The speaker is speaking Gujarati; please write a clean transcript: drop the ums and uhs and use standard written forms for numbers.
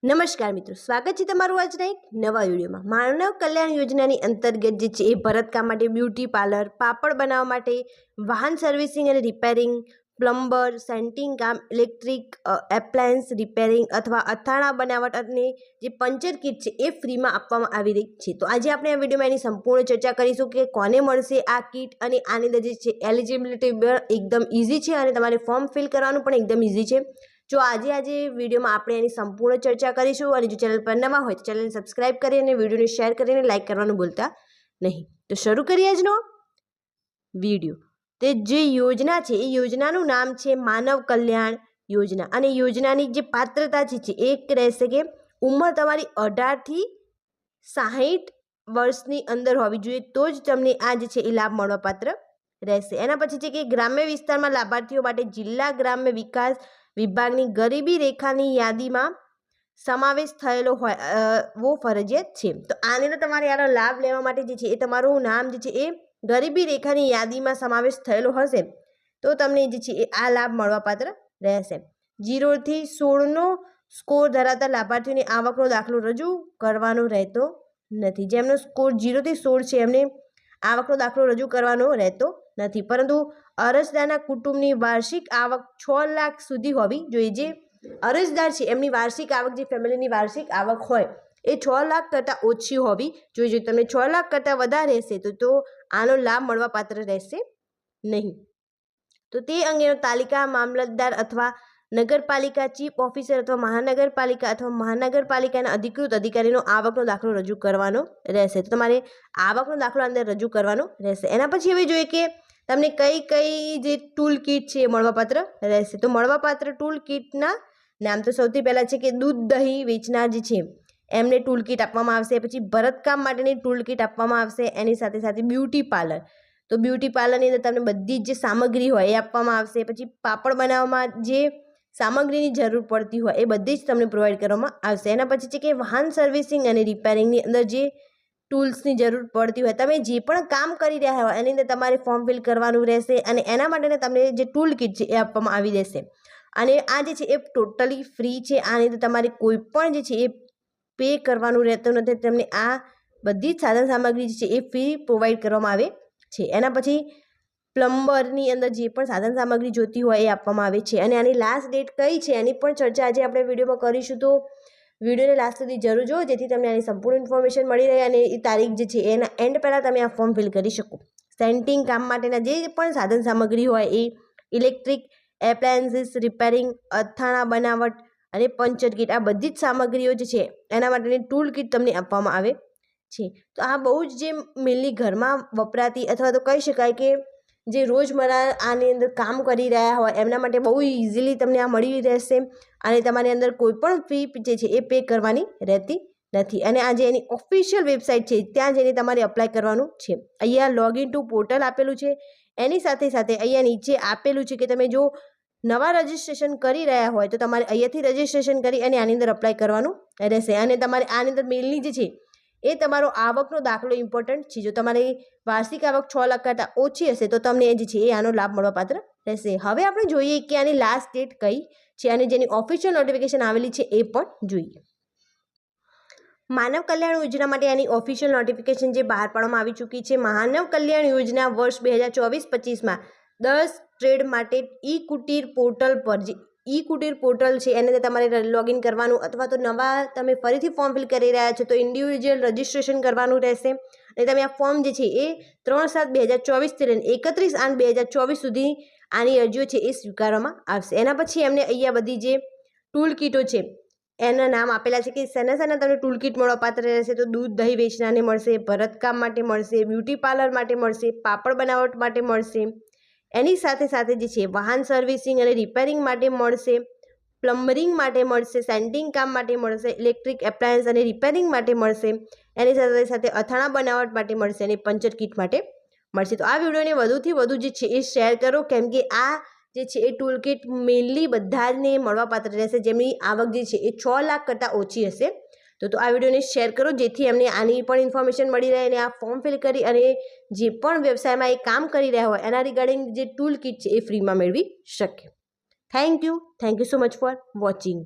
નમસ્કાર મિત્રો, સ્વાગત છે તમારું આજના એક નવા વિડીયોમાં। માનવ કલ્યાણ યોજનાની અંતર્ગત જે છે એ ભરતકામ માટે બ્યુટી પાર્લર, પાપડ બનાવવા માટે, વાહન સર્વિસિંગ અને રિપેરિંગ, પ્લમ્બર, સેન્ટિંગ કામ, ઇલેક્ટ્રિક એપ્લાયન્સ રિપેરિંગ અથવા અથાણા બનાવટ અને જે પંચર કિટ છે એ ફ્રીમાં આપવામાં આવી રહી છે। તો આજે આપણે આ વિડીયોમાં એની સંપૂર્ણ ચર્ચા કરીશું કે કોને મળશે આ કિટ અને આની અંદર જે છે એલિજિબિલિટી એકદમ ઇઝી છે અને તમારે ફોર્મ ફિલ કરવાનું પણ એકદમ ઇઝી છે। જો આજે વિડીયોમાં આપણે એની સંપૂર્ણ ચર્ચા કરીશું અને જો ચેનલ પર નવા હોય તો ચેનલને સબસ્ક્રાઇબ કરી અને વિડીયોને શેર કરીને લાઇક કરવાનું ભૂલતા નહીં। તો શરૂ કરીએ આજનો વિડીયો। તે જે યોજના છે એ યોજનાનું નામ છે માનવ કલ્યાણ યોજના અને યોજનાની જે પાત્રતા છે એ રહેશે કે ઉંમર તમારી 18થી 60 વર્ષની અંદર હોવી જોઈએ તો જ તમને આ જે છે એ લાભ મળવાપાત્ર રહેશે। એના પછી છે કે ગ્રામ્ય વિસ્તારમાં લાભાર્થીઓ માટે જિલ્લા ગ્રામ્ય વિકાસ વિભાગની ગરીબી રેખાની યાદીમાં સમાવેશ થયેલો હોય ફરજિયાત છે। તો આને તો તમારે આનો લાભ લેવા માટે જે છે એ તમારું નામ જે છે એ ગરીબી રેખાની યાદીમાં સમાવેશ થયેલો હશે તો તમને જે છે એ આ લાભ મળવાપાત્ર રહેશે। 0થી 16નો સ્કોર ધરાવતા લાભાર્થીઓની આવકનો દાખલો રજૂ કરવાનો રહેતો નથી। જેમનો સ્કોર 0થી 16 છે એમને આવકનો દાખલો રજૂ કરવાનો રહેતો નથી, પરંતુ અરજદારના કુટુંબની વાર્ષિક આવક 6 લાખ સુધી હોવી જોઈએ। જે અરજદાર છે એમની વાર્ષિક આવક, જે ફેમિલીની વાર્ષિક આવક હોય એ 6 લાખ કરતાં ઓછી હોવી જોઈએ। જો તમને 6 લાખ કરતાં વધારે હશે તો આનો લાભ મળવાપાત્ર રહેશે નહીં। તો તે અંગેનો તાલુકા મામલતદાર અથવા નગરપાલિકા ચીફ ઓફિસર અથવા મહાનગરપાલિકાના અધિકૃત અધિકારીનો આવકનો દાખલો રજૂ કરવાનો રહેશે। તો તમારે આવકનો દાખલો અંદર રજૂ કરવાનો રહેશે। એના પછી હવે જોઈએ કે તમને કઈ જે ટૂલ કીટ છે એ મળવાપાત્ર રહેશે। તો મળવાપાત્ર ટૂલ કીટના નામ તો સૌથી પહેલાં છે કે દૂધ દહીં વેચનાર જે છે એમને ટૂલ કીટ આપવામાં આવશે। પછી ભરતકામ માટેની ટૂલ કીટ આપવામાં આવશે। એની સાથે સાથે બ્યુટી પાર્લર, તો બ્યુટી પાર્લરની અંદર તમને બધી જ જે સામગ્રી હોય એ આપવામાં આવશે। પછી પાપડ બનાવવામાં જે સામગ્રીની જરૂર પડતી હોય એ બધી જ તમને પ્રોવાઈડ કરવામાં આવશે। એના પછી છે કે વાહન સર્વિસિંગ અને રિપેરિંગની અંદર જે ટૂલ્સની જરૂર પડતી હોય, તમે જે પણ કામ કરી રહ્યા હોય એની અંદર તમારે ફોર્મ ફિલ કરવાનું રહેશે અને એના માટે તમને જે ટૂલ કીટ છે એ આપવામાં આવી રહેશે। અને આ જે છે એ ટોટલી ફ્રી છે। આની અંદર તમારે કોઈ પણ જે છે એ પે કરવાનું રહેતું નથી। તમને આ બધી જ સાધન સામગ્રી જે છે એ ફ્રી પ્રોવાઈડ કરવામાં આવે છે। એના પછી પ્લમ્બરની અંદર જે પણ સાધન સામગ્રી જોતી હોય એ આપવામાં આવે છે અને આની લાસ્ટ ડેટ કઈ છે એની પણ ચર્ચા આજે આપણે વિડીયોમાં કરીશું। તો વિડીયોને લાસ્ટ સુધી જરૂર જુઓ જેથી તમને આની સંપૂર્ણ ઇન્ફોર્મેશન મળી રહે અને એ તારીખ જે છે એના એન્ડ પહેલાં તમે આ ફોર્મ ફિલ કરી શકો। સેન્ટિંગ કામ માટેના જે પણ સાધન સામગ્રી હોય એ ઇલેક્ટ્રિક એપ્લાયન્સીસ રિપેરિંગ, અથાણા બનાવટ અને પંચર કિટ, આ બધી જ સામગ્રીઓ જે છે એના માટેની ટૂલ કિટ તમને આપવામાં આવે છે। તો આ બહુ જ જે મેનલી ઘરમાં વપરાતી અથવા તો કહી શકાય કે જે રોજમર્રા આની અંદર કામ કરી રહ્યા હોય એમના માટે બહુ ઇઝીલી તમને આ મળી રહેશે અને તમારી અંદર કોઈ પણ ફી જે છે એ પે કરવાની રહેતી નથી। અને આ જે એની ઓફિશિયલ વેબસાઇટ છે ત્યાં જઈને તમારે અપ્લાય કરવાનું છે। અહીંયા લોગિન ટુ પોર્ટલ આપેલું છે, એની સાથે સાથે અહીંયા નીચે આપેલું છે કે તમે જો નવા રજિસ્ટ્રેશન કરી રહ્યા હોય તો તમારે અહીંયાથી રજિસ્ટ્રેશન કરી અને આની અંદર અપ્લાય કરવાનું રહેશે। અને તમારે આની અંદર મેલની જે છે એ તમારો આવકનો દાખલો ઇમ્પોર્ટન્ટ છે। જો તમારી વાર્ષિક આવક 6 લાખ કરતાં ઓછી હશે તો તમને જે છે એ આનો લાભ મળવાપાત્ર રહેશે। હવે આપણે જોઈએ કે આની લાસ્ટ ડેટ કઈ છે અને જેની ઓફિશિયલ નોટિફિકેશન આવેલી છે એ પણ જોઈએ। માનવ કલ્યાણ યોજના માટે આની ઓફિશિયલ નોટિફિકેશન જે બહાર પાડવામાં આવી ચૂકી છે। માનવ કલ્યાણ યોજના વર્ષ 2024-25માં 10 ટ્રેડ માટે ઈ કુટીર પોર્ટલ પર જે ઈ કુટીર પોર્ટલ છે એની અંદર તમારે લોગિન કરવાનું અથવા તો નવા તમે ફરીથી ફોર્મ ફિલ કરી રહ્યા છો તો ઇન્ડિવિજ્યુઅલ રજિસ્ટ્રેશન કરવાનું રહેશે અને તમે આ ફોર્મ જે છે એ 3/7/2024થી લઈને 31/8/2024 સુધી આની અરજીઓ છે એ સ્વીકારવામાં આવશે। એના પછી એમને અહીંયા બધી જે ટૂલ કીટો છે એના નામ આપેલા છે કે શેના તમને ટૂલ કીટ મળવાપાત્ર રહેશે। તો દૂધ દહીં વેચનારને મળશે, ભરતકામ માટે મળશે, બ્યુટી પાર્લર માટે મળશે, પાપડ બનાવટ માટે મળશે, એની સાથે સાથે જે છે વાહન સર્વિસિંગ અને રિપેરિંગ માટે મળશે, પ્લમ્બરિંગ માટે મળશે, સેન્ટિંગ કામ માટે મળશે, ઇલેક્ટ્રિક એપ્લાયન્સ અને રિપેરિંગ માટે મળશે, એની સાથે સાથે અથાણા બનાવટ માટે મળશે અને પંચર કિટ માટે મળશે। તો આ વિડીયોને વધુથી વધુ જે છે એ શેર કરો કેમ કે આ જે છે એ ટૂલ કિટ મેઇનલી બધા જને મળવાપાત્ર રહેશે જેમની આવક જે છે એ 6 લાખ કરતાં ઓછી હશે। તો આ વિડીયોને શેર કરો જેથી એમને આની પણ ઇન્ફોર્મેશન મળી રહે અને આ ફોર્મ ફિલ કરી અને જે પણ વ્યવસાયમાં એ કામ કરી રહ્યા હોય એના રિગાર્ડિંગ જે ટૂલ કિટ છે એ ફ્રીમાં મેળવી શકે। Thank you so much for watching.